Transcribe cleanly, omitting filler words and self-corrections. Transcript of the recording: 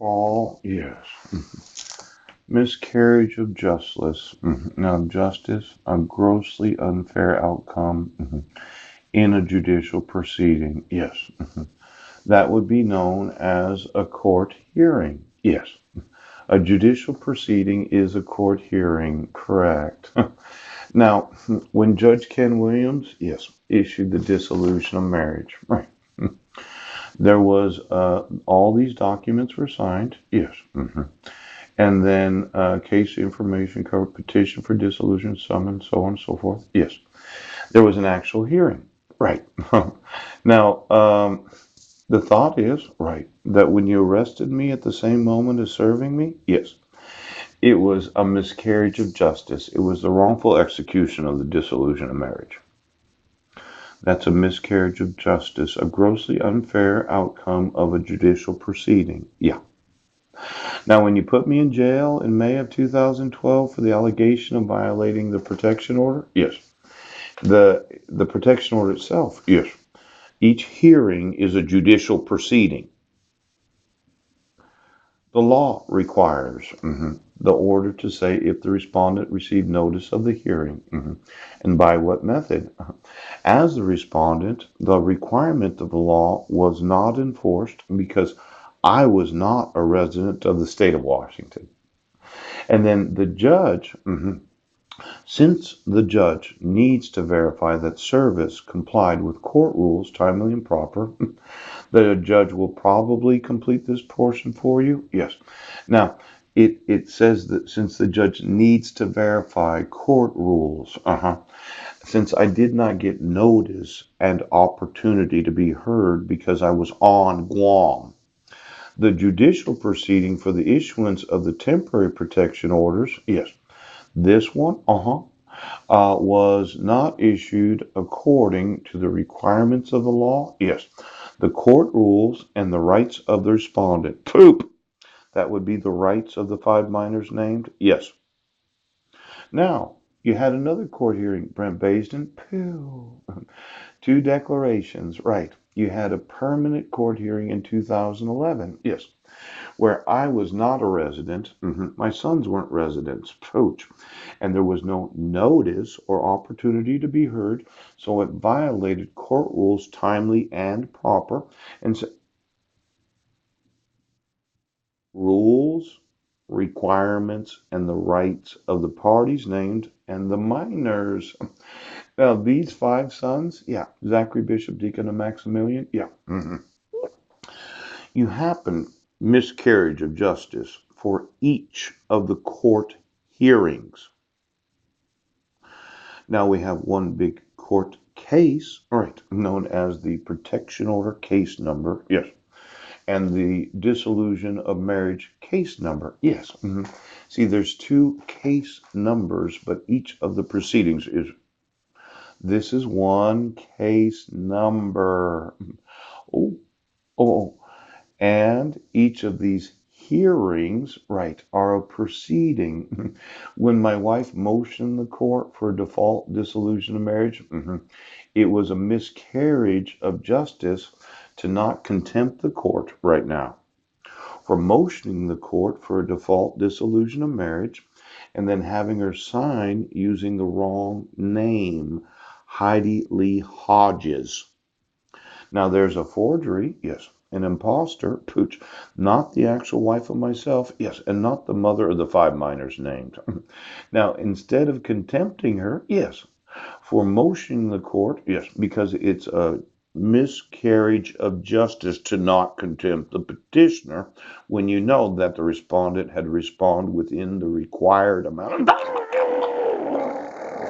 Paul, yes. Miscarriage of justice. Now, justice, a grossly unfair outcome in a judicial proceeding. Yes. That would be known as a court hearing. Yes. A judicial proceeding is a court hearing. Correct. Now, when Judge Ken Williams, yes, issued the dissolution of marriage, right? There was all these documents were signed. Yes. And then case information cover petition for dissolution, summons, so on and so forth. Yes. There was an actual hearing. Right. Now, the thought is, right, that when you arrested me at the same moment as serving me, yes, it was a miscarriage of justice. It was the wrongful execution of the dissolution of marriage. That's a miscarriage of justice, a grossly unfair outcome of a judicial proceeding. Yeah. Now, when you put me in jail in May of 2012 for the allegation of violating the protection order, yes. The protection order itself, yes. Each hearing is a judicial proceeding. The law requires the order to say if the respondent received notice of the hearing and by what method. As the respondent, the requirement of the law was not enforced because I was not a resident of the state of Washington. And then the judge, since the judge needs to verify that service complied with court rules timely and proper, the judge will probably complete this portion for you. Yes. Now, it says that since the judge needs to verify court rules, since I did not get notice and opportunity to be heard because I was on Guam, the judicial proceeding for the issuance of the temporary protection orders, yes, this one, was not issued according to the requirements of the law. Yes, the court rules and the rights of the respondent. Poop. That would be the rights of the 5 minors named. Yes. Now, you had another court hearing, Brent Baisden. Pooh. 2 declarations. Right. You had a permanent court hearing in 2011. Yes. Where I was not a resident. My sons weren't residents. Pooch. And there was no notice or opportunity to be heard, so it violated court rules timely and proper. And so, rules, requirements, and the rights of the parties named and the minors. Now, these 5 sons, yeah, Zachary, Bishop, Deacon, and Maximilian, yeah. You happen miscarriage of justice for each of the court hearings. Now we have one big court case, right, known as the protection order case number, yes, and the dissolution of marriage case number, yes. See, there's 2 case numbers, but each of the proceedings is, this is one case number. Oh, and each of these hearings, right, are a proceeding. When my wife motioned the court for default dissolution of marriage, it was a miscarriage of justice to not contempt the court right now for motioning the court for a default dissolution of marriage and then having her sign using the wrong name, Heidi Lee Hodges. Now there's a forgery, yes, an imposter, pooch, not the actual wife of myself, yes, and not the mother of the 5 minors named. Now, instead of contempting her, yes, for motioning the court, yes, because it's a miscarriage of justice to not contempt the petitioner when you know that the respondent had responded within the required amount of